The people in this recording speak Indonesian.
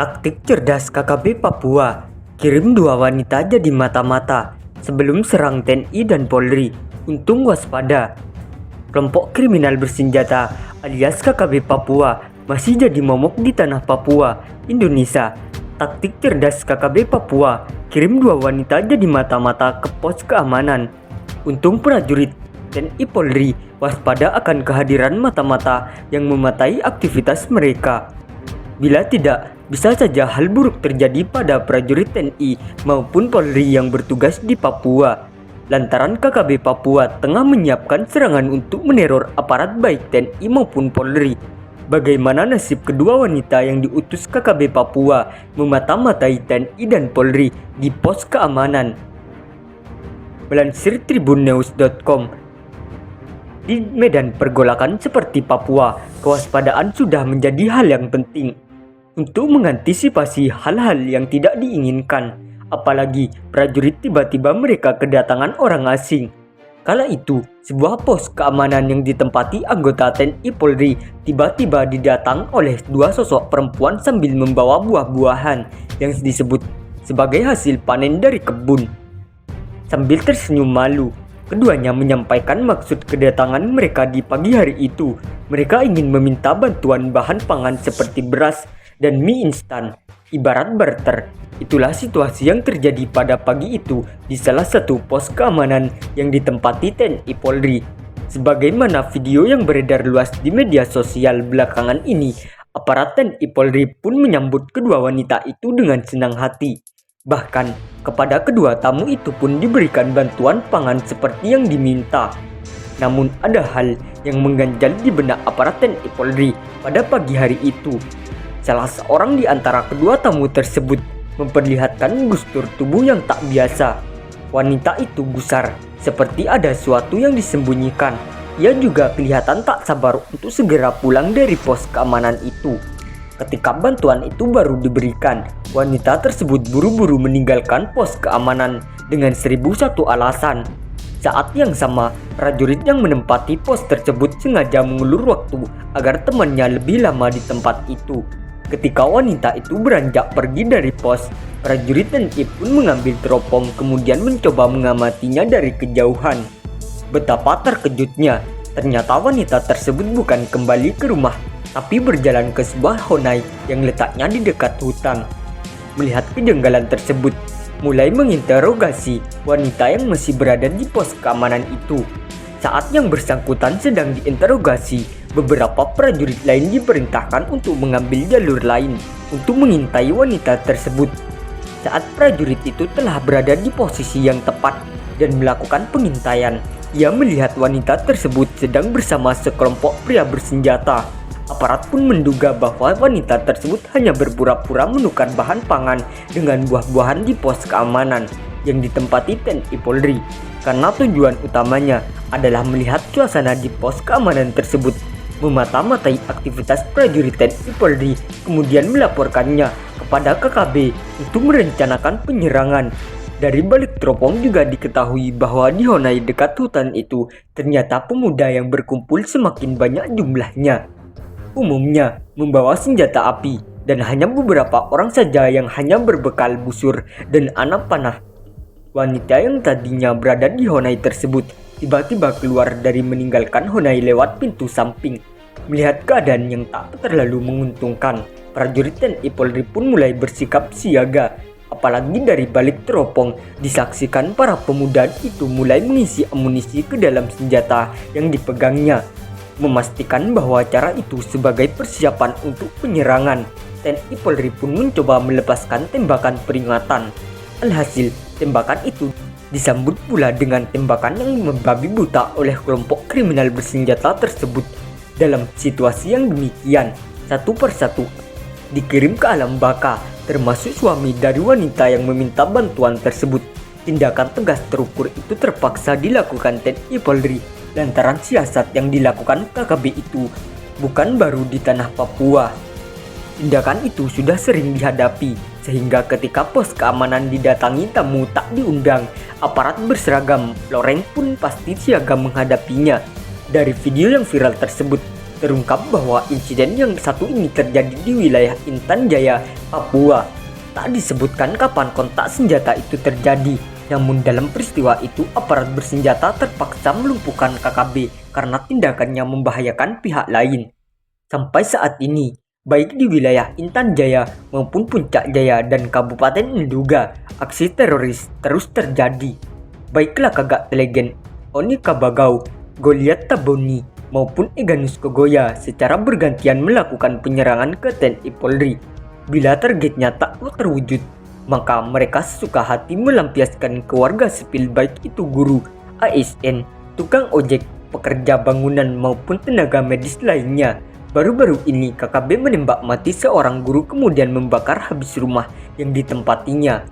Taktik cerdas KKB Papua, kirim dua wanita jadi mata-mata sebelum serang TNI dan Polri. Untung waspada. Kelompok kriminal bersenjata alias KKB Papua masih jadi momok di tanah Papua, Indonesia. Taktik cerdas KKB Papua, kirim dua wanita jadi mata-mata ke pos keamanan. Untung prajurit TNI Polri waspada akan kehadiran mata-mata yang mematai aktivitas mereka. Bila tidak, bisa saja hal buruk terjadi pada prajurit TNI maupun Polri yang bertugas di Papua. Lantaran KKB Papua tengah menyiapkan serangan untuk meneror aparat baik TNI maupun Polri. Bagaimana nasib kedua wanita yang diutus KKB Papua memata-matai TNI dan Polri di pos keamanan? Melansir tribunnews.com, di medan pergolakan seperti Papua, kewaspadaan sudah menjadi hal yang penting untuk mengantisipasi hal-hal yang tidak diinginkan, apalagi prajurit tiba-tiba mereka kedatangan orang asing. Kala itu, sebuah pos keamanan yang ditempati anggota TNI Polri tiba-tiba didatang oleh dua sosok perempuan sambil membawa buah-buahan yang disebut sebagai hasil panen dari kebun. Sambil tersenyum malu, keduanya menyampaikan maksud kedatangan mereka di pagi hari itu. Mereka ingin meminta bantuan bahan pangan seperti beras dan mie instan, ibarat barter. Itulah situasi yang terjadi pada pagi itu di salah satu pos keamanan yang ditempati TNI Polri. Sebagaimana video yang beredar luas di media sosial belakangan ini, aparat TNI Polri pun menyambut kedua wanita itu dengan senang hati. Bahkan, kepada kedua tamu itu pun diberikan bantuan pangan seperti yang diminta. Namun ada hal yang mengganjal di benak aparat TNI Polri pada pagi hari itu. Salah seorang di antara kedua tamu tersebut memperlihatkan gustur tubuh yang tak biasa. Wanita itu gusar, seperti ada sesuatu yang disembunyikan. Ia juga kelihatan tak sabar untuk segera pulang dari pos keamanan itu. Ketika bantuan itu baru diberikan, wanita tersebut buru-buru meninggalkan pos keamanan dengan 1001 alasan. Saat yang sama, prajurit yang menempati pos tersebut sengaja mengulur waktu agar temannya lebih lama di tempat itu. Ketika wanita itu beranjak pergi dari pos, prajurit TNI pun mengambil teropong kemudian mencoba mengamatinya dari kejauhan. Betapa terkejutnya, ternyata wanita tersebut bukan kembali ke rumah, tapi berjalan ke sebuah honai yang letaknya di dekat hutan. Melihat kejanggalan tersebut, mulai menginterogasi wanita yang masih berada di pos keamanan itu. Saat yang bersangkutan sedang diinterogasi, beberapa prajurit lain diperintahkan untuk mengambil jalur lain untuk mengintai wanita tersebut. Saat prajurit itu telah berada di posisi yang tepat dan melakukan pengintaian, ia melihat wanita tersebut sedang bersama sekelompok pria bersenjata. Aparat pun menduga bahwa wanita tersebut hanya berpura-pura menukar bahan pangan dengan buah-buahan di pos keamanan yang ditempati TNI Polri, karena tujuan utamanya adalah melihat suasana di pos keamanan tersebut, memata-matai aktivitas prajurit TNI Polri, kemudian melaporkannya kepada KKB untuk merencanakan penyerangan. Dari balik teropong juga diketahui bahwa di honai dekat hutan itu ternyata pemuda yang berkumpul semakin banyak jumlahnya. Umumnya membawa senjata api dan hanya beberapa orang saja yang hanya berbekal busur dan anak panah. Wanita yang tadinya berada di honai tersebut tiba-tiba keluar dari meninggalkan honai lewat pintu samping. Melihat keadaan yang tak terlalu menguntungkan, prajurit TNI Polri pun mulai bersikap siaga. Apalagi dari balik teropong disaksikan para pemuda itu mulai mengisi amunisi ke dalam senjata yang dipegangnya, memastikan bahwa cara itu sebagai persiapan untuk penyerangan. TNI Polri pun mencoba melepaskan tembakan peringatan. Alhasil, tembakan itu disambut pula dengan tembakan yang membabi buta oleh kelompok kriminal bersenjata tersebut. Dalam situasi yang demikian, satu persatu dikirim ke alam baka, termasuk suami dari wanita yang meminta bantuan tersebut. Tindakan tegas terukur itu terpaksa dilakukan TNI Polri lantaran siasat yang dilakukan KKB itu bukan baru di tanah Papua. Tindakan itu sudah sering dihadapi, sehingga ketika pos keamanan didatangi tamu tak diundang, aparat berseragam loreng pun pasti siaga menghadapinya. Dari video yang viral tersebut, terungkap bahwa insiden yang satu ini terjadi di wilayah Intan Jaya, Papua. Tak disebutkan kapan kontak senjata itu terjadi, namun dalam peristiwa itu aparat bersenjata terpaksa melumpuhkan KKB karena tindakannya membahayakan pihak lain. Sampai saat ini, baik di wilayah Intan Jaya maupun Puncak Jaya dan Kabupaten Enduga, aksi teroris terus terjadi. Baiklah Kagak Telegen, Oni Kabagau, Goliat Taboni, maupun Eganus Kogoya secara bergantian melakukan penyerangan ke TNI Polri. Bila targetnya tak terwujud, maka mereka sesuka hati melampiaskan ke warga sipil baik itu guru, ASN, tukang ojek, pekerja bangunan maupun tenaga medis lainnya. Baru-baru ini KKB menembak mati seorang guru kemudian membakar habis rumah yang ditempatinya.